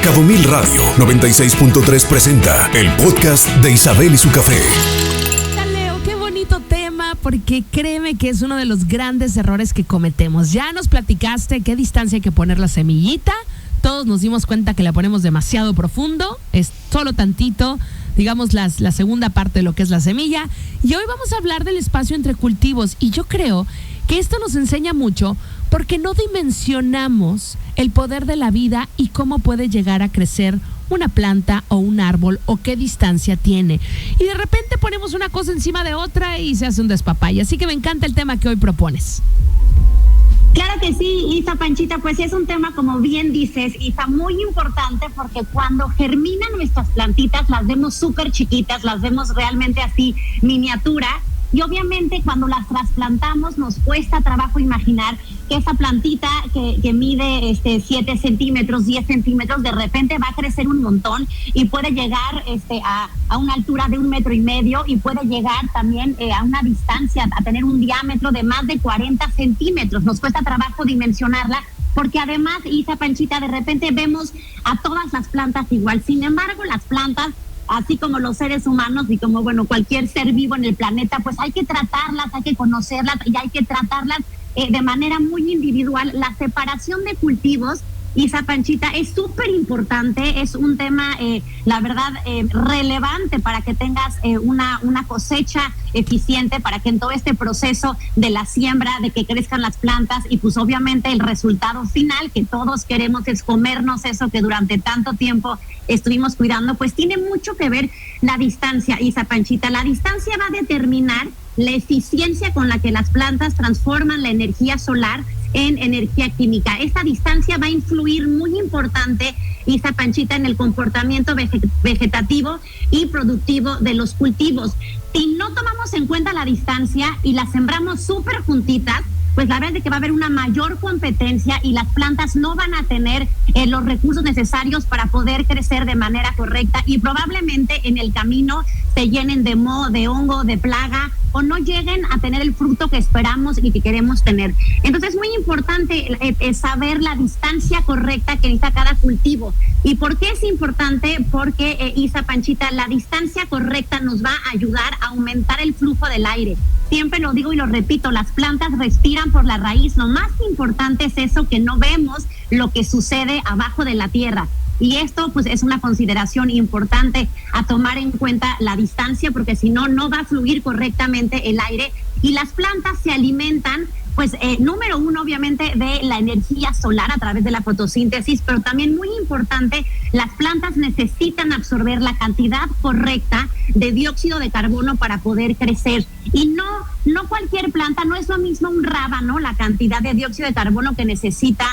Cabo Mil Radio 96.3 presenta el podcast de Isabel y su café. Leo, qué bonito tema, porque créeme que es uno de los grandes errores que cometemos. Ya nos platicaste qué distancia hay que poner la semillita. Todos nos dimos cuenta que la ponemos demasiado profundo, es solo tantito, digamos la segunda parte de lo que es la semilla. Y hoy vamos a hablar del espacio entre cultivos, y yo creo que esto nos enseña mucho porque no dimensionamos el poder de la vida y cómo puede llegar a crecer una planta o un árbol o qué distancia tiene. Y de repente ponemos una cosa encima de otra y se hace un despapalle. Así que me encanta el tema que hoy propones. Claro que sí, Isa Panchita, pues es un tema, como bien dices, Isa, muy importante, porque cuando germinan nuestras plantitas las vemos súper chiquitas, las vemos realmente así miniatura, y obviamente cuando las trasplantamos nos cuesta trabajo imaginar que esa plantita que mide 7 centímetros, 10 centímetros, de repente va a crecer un montón y puede llegar a una altura de 1,5 metros y puede llegar también a una distancia, a tener un diámetro de más de 40 centímetros. Nos cuesta trabajo dimensionarla, porque además, Isa Panchita, de repente vemos a todas las plantas igual. Sin embargo, las plantas, así como los seres humanos y como, cualquier ser vivo en el planeta, pues hay que tratarlas, hay que conocerlas y hay que tratarlas de manera muy individual. La separación de cultivos, Isa Panchita, es súper importante, es un tema, la verdad, relevante para que tengas una cosecha eficiente, para que en todo este proceso de la siembra, de que crezcan las plantas y pues obviamente el resultado final que todos queremos es comernos eso que durante tanto tiempo estuvimos cuidando, pues tiene mucho que ver la distancia, Isa Panchita. La distancia va a determinar la eficiencia con la que las plantas transforman la energía solar en energía química. Esta distancia va a influir muy importante, Isa Panchita, en el comportamiento vegetativo y productivo de los cultivos. Si no tomamos en cuenta la distancia y la sembramos súper juntitas, pues la verdad es que va a haber una mayor competencia y las plantas no van a tener los recursos necesarios para poder crecer de manera correcta, y probablemente en el camino se llenen de moho, de hongo, de plaga, o no lleguen a tener el fruto que esperamos y que queremos tener. Entonces es muy importante saber la distancia correcta que necesita cada cultivo. ¿Y por qué es importante? Porque, Isa Panchita, la distancia correcta nos va a ayudar a aumentar el flujo del aire. Siempre lo digo y lo repito, las plantas respiran por la raíz. Lo más importante es eso, que no vemos lo que sucede abajo de la tierra. Y esto pues es una consideración importante a tomar en cuenta, la distancia, porque si no, no va a fluir correctamente el aire. Y las plantas se alimentan, pues número uno, obviamente, de la energía solar a través de la fotosíntesis, pero también muy importante, las plantas necesitan absorber la cantidad correcta de dióxido de carbono para poder crecer. Y no cualquier planta, no es lo mismo un rábano, la cantidad de dióxido de carbono que necesita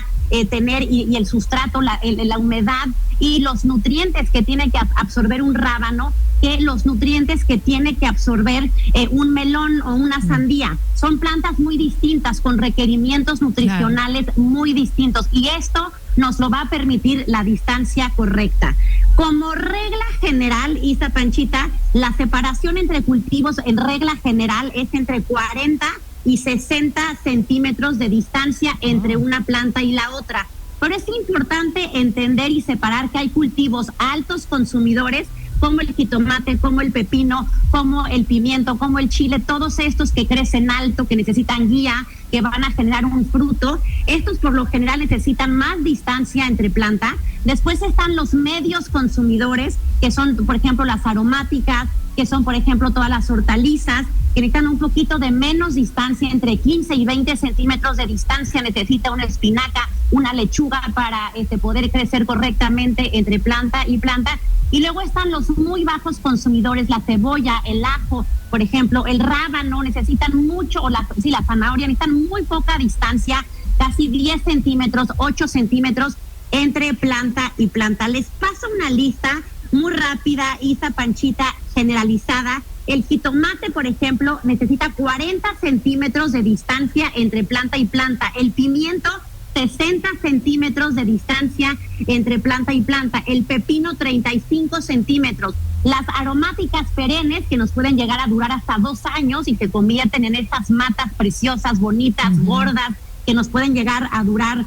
tener y el sustrato, la humedad y los nutrientes que tiene que absorber un rábano, que los nutrientes que tiene que absorber un melón o una sandía. Son plantas muy distintas, con requerimientos nutricionales muy distintos, y esto nos lo va a permitir la distancia correcta. Como regla general, Isa Panchita, la separación entre cultivos en regla general es entre 40 y 60 centímetros de distancia entre una planta y la otra. Pero es importante entender y separar que hay cultivos altos consumidores, como el jitomate, como el pepino, como el pimiento, como el chile, todos estos que crecen alto, que necesitan guía, que van a generar un fruto. Estos por lo general necesitan más distancia entre planta. Después están los medios consumidores, que son, por ejemplo, las aromáticas, que son, por ejemplo, todas las hortalizas, que necesitan un poquito de menos distancia, entre 15 y 20 centímetros de distancia necesita una espinaca, una lechuga para poder crecer correctamente entre planta y planta. Y luego están los muy bajos consumidores, la cebolla, el ajo, por ejemplo, el rábano necesitan mucho, o la zanahoria, necesitan muy poca distancia, casi 10 centímetros, 8 centímetros entre planta y planta. Les paso una lista muy rápida, Isa Panchita, generalizada. El jitomate, por ejemplo, necesita 40 centímetros de distancia entre planta y planta. El pimiento, 60 centímetros de distancia entre planta y planta. El pepino, 35 centímetros. Las aromáticas perennes, que nos pueden llegar a durar hasta 2 años y se convierten en estas matas preciosas, bonitas, gordas, que nos pueden llegar a durar,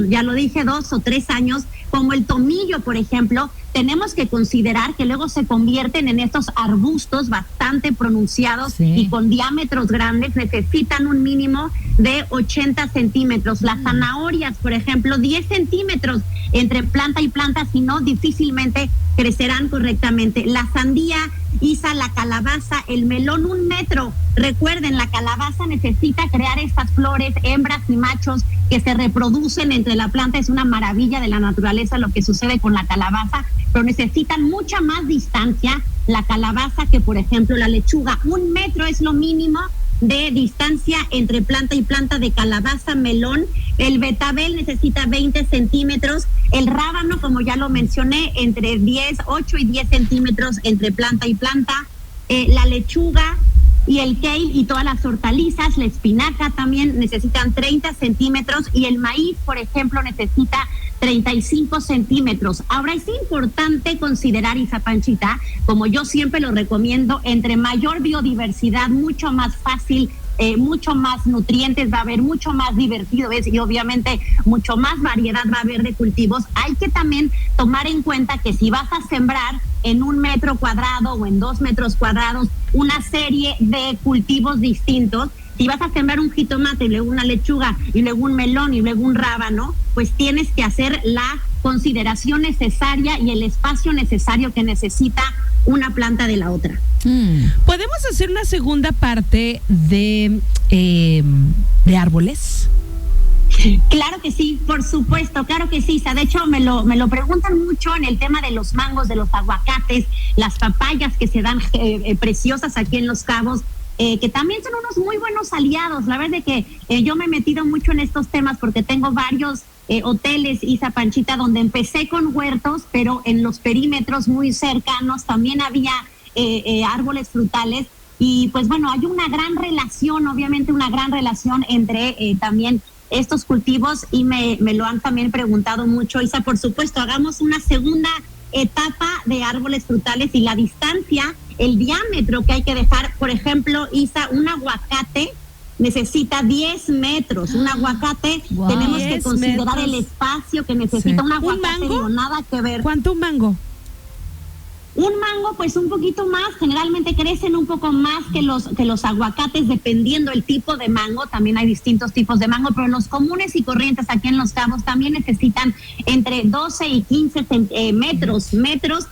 ya lo dije, 2 o 3 años, como el tomillo, por ejemplo. Tenemos que considerar que luego se convierten en estos arbustos bastante pronunciados y con diámetros grandes, necesitan un mínimo de 80 centímetros. Las zanahorias, por ejemplo, 10 centímetros entre planta y planta, si no, difícilmente crecerán correctamente. La sandía, Isa, la calabaza, el melón, 1 metro. Recuerden, la calabaza necesita crear estas flores, hembras y machos que se reproducen entre la planta. Es una maravilla de la naturaleza lo que sucede con la calabaza, pero necesitan mucha más distancia la calabaza que, por ejemplo, la lechuga. 1 metro es lo mínimo de distancia entre planta y planta de calabaza, melón. El betabel necesita 20 centímetros. El rábano, como ya lo mencioné, entre 8 y 10 centímetros entre planta y planta. La lechuga y el kale y todas las hortalizas, la espinaca también necesitan 30 centímetros y el maíz, por ejemplo, necesita 35 centímetros. Ahora es importante considerar, Isa Panchita, como yo siempre lo recomiendo, entre mayor biodiversidad, mucho más fácil, mucho más nutrientes va a haber, mucho más divertido es, y obviamente mucho más variedad va a haber de cultivos. Hay que también tomar en cuenta que si vas a sembrar en 1 metro cuadrado o en 2 metros cuadrados una serie de cultivos distintos, si vas a sembrar un jitomate y luego una lechuga y luego un melón y luego un rábano, pues tienes que hacer la consideración necesaria y el espacio necesario que necesita una planta de la otra. ¿Podemos hacer una segunda parte de árboles? Claro que sí, por supuesto, claro que sí. De hecho, me lo preguntan mucho en el tema de los mangos, de los aguacates, las papayas que se dan preciosas aquí en Los Cabos, que también son unos muy buenos aliados. La verdad es que yo me he metido mucho en estos temas porque tengo varios hoteles, Isa Panchita, donde empecé con huertos, pero en los perímetros muy cercanos también había árboles frutales. Y pues bueno, hay una gran relación, obviamente una gran relación entre también estos cultivos, y me lo han también preguntado mucho. Isa, por supuesto, hagamos una segunda etapa de árboles frutales y la distancia, el diámetro que hay que dejar. Por ejemplo, Isa, un aguacate necesita 10 metros. Un aguacate, tenemos que considerar el espacio que necesita un aguacate. ¿Un mango? Nada que ver. ¿Cuánto un mango? Un mango, pues un poquito más, generalmente crecen un poco más que los aguacates, dependiendo el tipo de mango. También hay distintos tipos de mango, pero los comunes y corrientes aquí en Los Cabos también necesitan entre 12 y 15 metros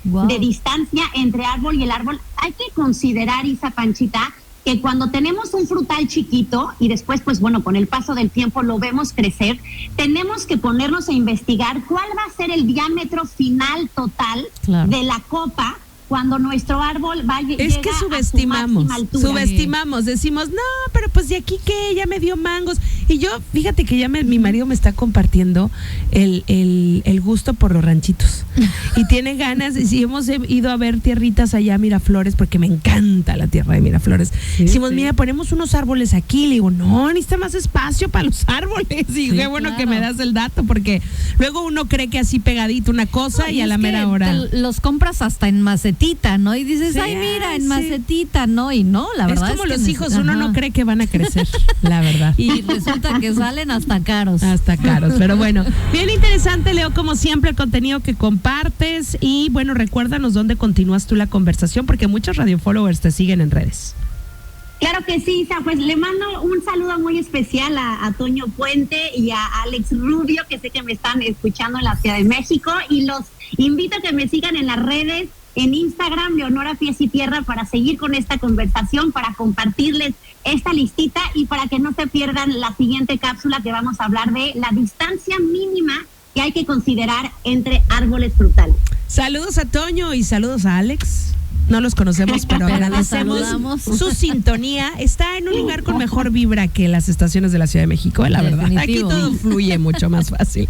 de distancia entre árbol y el árbol. Hay que considerar, Isa Panchita, que cuando tenemos un frutal chiquito y después, pues bueno, con el paso del tiempo lo vemos crecer, tenemos que ponernos a investigar cuál va a ser el diámetro final total de la copa cuando nuestro árbol es que subestimamos, decimos, no, pero pues de aquí que ya me dio mangos. Y yo, fíjate que ya mi marido me está compartiendo el gusto por los ranchitos. Y tiene ganas, y si hemos ido a ver tierritas allá, Miraflores, porque me encanta la tierra de Miraflores. Decimos, mira, ponemos unos árboles aquí. Le digo, no, necesita más espacio para los árboles. Y qué bueno que me das el dato, porque luego uno cree que así pegadito una cosa y a la mera hora. Los compras hasta en macetita, ¿no? Y dices, ay, mira, en macetita, ¿no? Y no, la verdad es como los hijos, uno no cree que van a crecer, la verdad. Y resulta que salen hasta caros. Pero bueno, bien interesante, Leo, como siempre, el contenido que compartes. Y bueno, recuérdanos dónde continúas tú la conversación, porque muchos radio followers te siguen en redes. Claro que sí, Isa, pues le mando un saludo muy especial a Toño Puente y a Alex Rubio, que sé que me están escuchando en la Ciudad de México, y los invito a que me sigan en las redes, en Instagram, Leonora Pies y Tierra, para seguir con esta conversación, para compartirles esta listita y para que no se pierdan la siguiente cápsula, que vamos a hablar de la distancia mínima que hay que considerar entre árboles frutales. Saludos a Toño y saludos a Alex. No los conocemos, pero agradecemos su sintonía. Está en un lugar con mejor vibra que las estaciones de la Ciudad de México, la verdad. Aquí todo fluye mucho más fácil.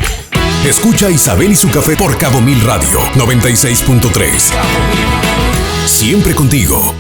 Escucha a Isabel y su café por Cabo Mil Radio 96.3. Siempre contigo.